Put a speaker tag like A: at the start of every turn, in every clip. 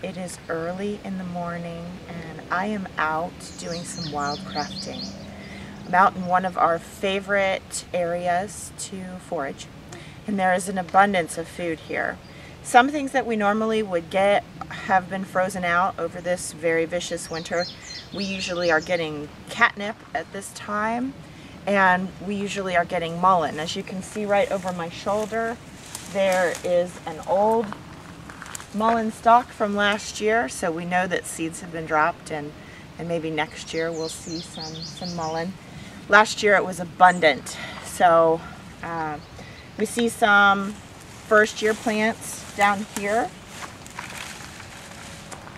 A: It is early in the morning and I am out doing some wildcrafting. I'm out in one of our favorite areas to forage, and there is an abundance of food here. Some things that we normally would get have been frozen out over this very vicious winter. We usually are getting catnip at this time, and we usually are getting mullein. As you can see right over my shoulder, there is an old mullein stalk from last year, so we know that seeds have been dropped, and maybe next year we'll see some mullein. Last year it was abundant, so we see some first year plants down here.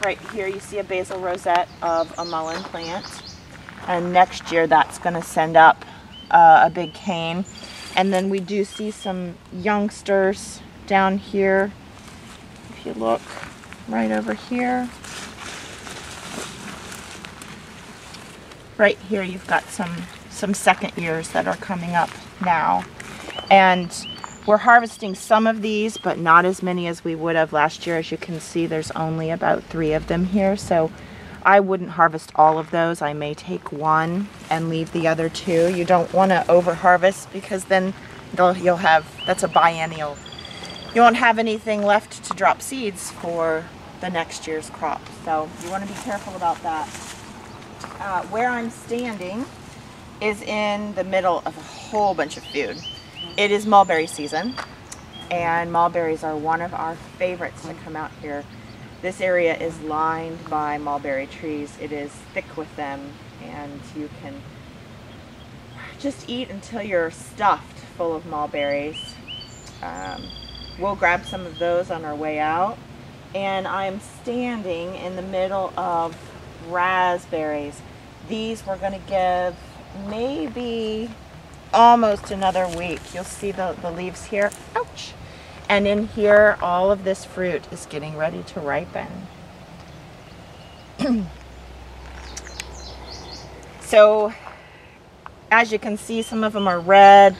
A: Right here you see a basal rosette of a mullein plant, and next year that's going to send up a big cane. And then we do see some youngsters down here. If you look right over here, right here you've got some second years that are coming up now, and we're harvesting some of these, but not as many as we would have last year. As you can see, there's only about 3 of them here, so I wouldn't harvest all of those. I may take 1 and leave the other 2. You don't want to over harvest, because then you'll have, that's a biennial. You won't have anything left to drop seeds for the next year's crop, so you want to be careful about that. Where I'm standing is in the middle of a whole bunch of food. It is mulberry season, and mulberries are one of our favorites to come out here. This area is lined by mulberry trees. It is thick with them, and you can just eat until you're stuffed full of mulberries. We'll grab some of those on our way out, and I'm standing in the middle of raspberries. These we're going to give maybe almost another week. You'll see the leaves here. Ouch! And in here, all of this fruit is getting ready to ripen. So, as you can see, some of them are red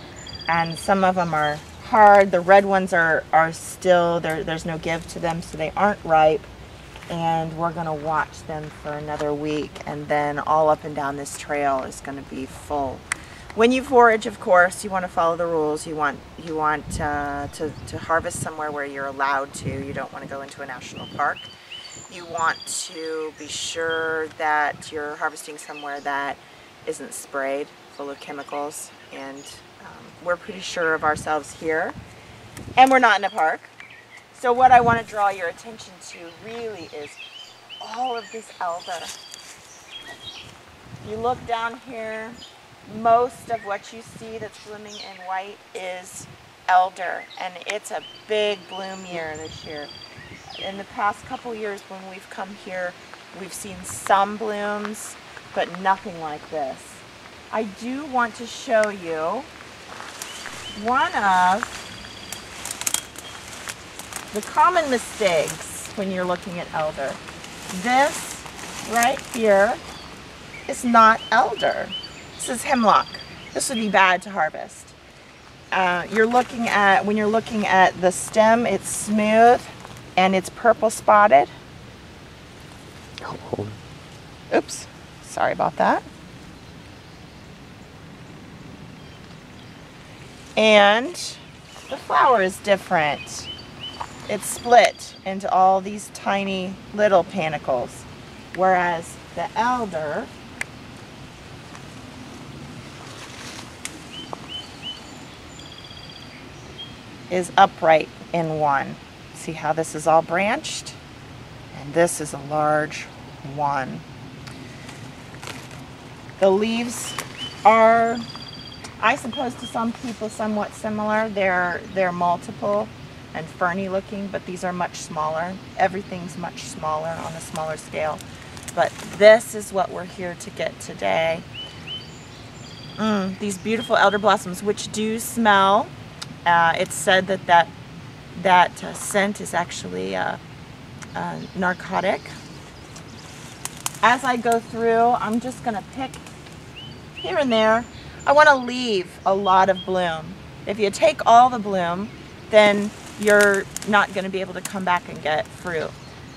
A: and some of them are hard. The red ones are still, there's no give to them, so they aren't ripe. And we're going to watch them for another week, and then all up and down this trail is going to be full. When you forage, of course, you want to follow the rules. You want to harvest somewhere where you're allowed to. You don't want to go into a national park. You want to be sure that you're harvesting somewhere that isn't sprayed full of chemicals, and we're pretty sure of ourselves here, and we're not in a park. So what I want to draw your attention to really is all of this elder. You look down here, most of what you see that's blooming in white is elder, and it's a big bloom year this year. In the past couple years when we've come here, we've seen some blooms, but nothing like this. I do want to show you one of the common mistakes when you're looking at elder. This right here is not elder. This is hemlock. This would be bad to harvest. When you're looking at the stem, it's smooth and it's purple spotted. Oops, sorry about that. And the flower is different. It's split into all these tiny little panicles, whereas the elder is upright in one. See how this is all branched? And this is a large one. The leaves are, I suppose, to some people somewhat similar. They're multiple and ferny looking, but these are much smaller. Everything's much smaller on a smaller scale. But this is what we're here to get today. These beautiful elder blossoms, which do smell. It's said that scent is actually narcotic. As I go through, I'm just going to pick here and there. I want to leave a lot of bloom. If you take all the bloom, then you're not going to be able to come back and get fruit.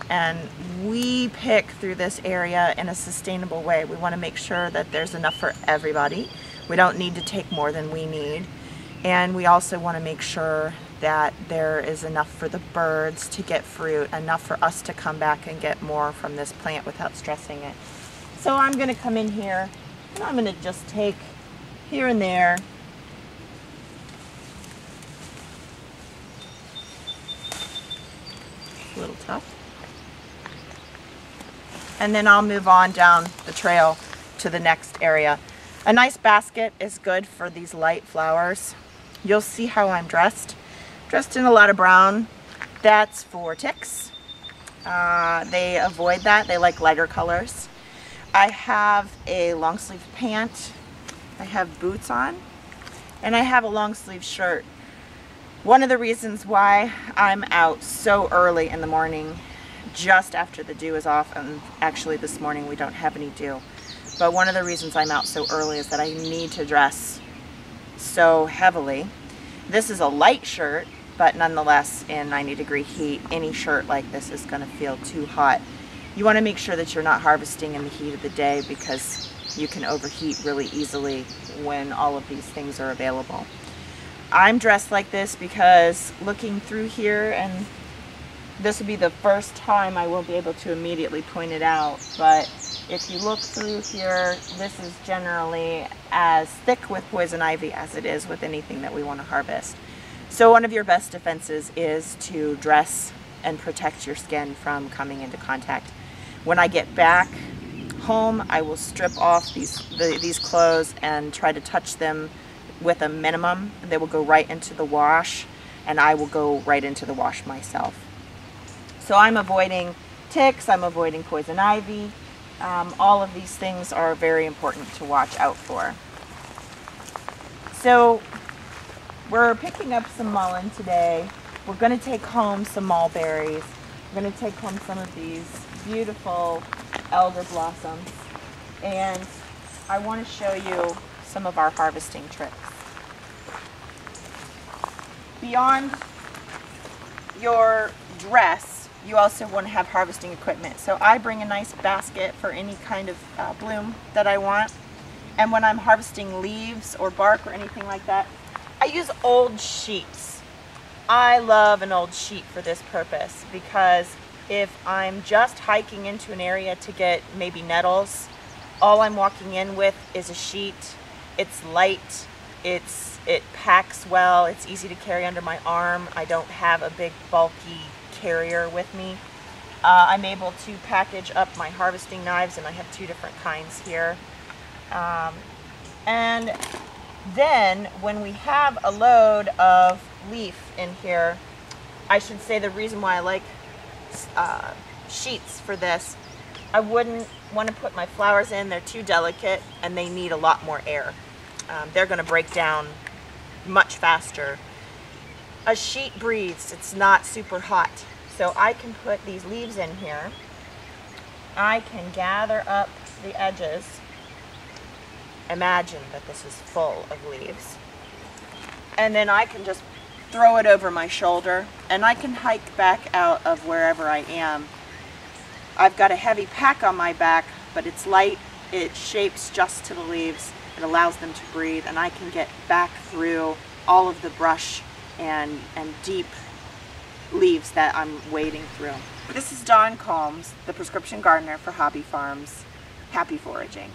A: and we pick through this area in a sustainable way. We want to make sure that there's enough for everybody. We don't need to take more than we need, and we also want to make sure that there is enough for the birds to get fruit, enough for us to come back and get more from this plant without stressing it. So I'm going to come in here and I'm going to just take here and there. A little tough. And then I'll move on down the trail to the next area. A nice basket is good for these light flowers. You'll see how I'm dressed. Dressed in a lot of brown. That's for ticks. They avoid that. They like lighter colors. I have a long sleeve pant. I have boots on. And I have a long sleeve shirt. One of the reasons why I'm out so early in the morning, just after the dew is off, and actually this morning we don't have any dew, but one of the reasons I'm out so early is that I need to dress so heavily. This is a light shirt, but nonetheless in 90-degree heat, any shirt like this is going to feel too hot. You want to make sure that you're not harvesting in the heat of the day, because you can overheat really easily when all of these things are available. I'm dressed like this because looking through here, and this will be the first time I will be able to immediately point it out, but if you look through here, this is generally as thick with poison ivy as it is with anything that we want to harvest. So one of your best defenses is to dress and protect your skin from coming into contact. When I get back home, I will strip off these clothes and try to touch them with a minimum. They will go right into the wash, and I will go right into the wash myself. So I'm avoiding ticks, I'm avoiding poison ivy. All of these things are very important to watch out for. So we're picking up some mullein today. We're going to take home some mulberries. We're going to take home some of these beautiful elder blossoms. And I want to show you some of our harvesting tricks. Beyond your dress, you also want to have harvesting equipment. So I bring a nice basket for any kind of bloom that I want. And when I'm harvesting leaves or bark or anything like that, I use old sheets. I love an old sheet for this purpose, because if I'm just hiking into an area to get maybe nettles, all I'm walking in with is a sheet. It's light, it packs well, it's easy to carry under my arm. I don't have a big bulky carrier with me. I'm able to package up my harvesting knives, and I have two different kinds here. And then when we have a load of leaf in here, I should say the reason why I like sheets for this, I wouldn't want to put my flowers in. They're too delicate and they need a lot more air. They're going to break down much faster. A sheet breathes, it's not super hot. So I can put these leaves in here. I can gather up the edges. Imagine that this is full of leaves. And then I can just throw it over my shoulder, and I can hike back out of wherever I am. I've got a heavy pack on my back, but it's light, it shapes just to the leaves, it allows them to breathe, and I can get back through all of the brush and deep leaves that I'm wading through. This is Dawn Combs, the prescription gardener for Hobby Farms. Happy foraging.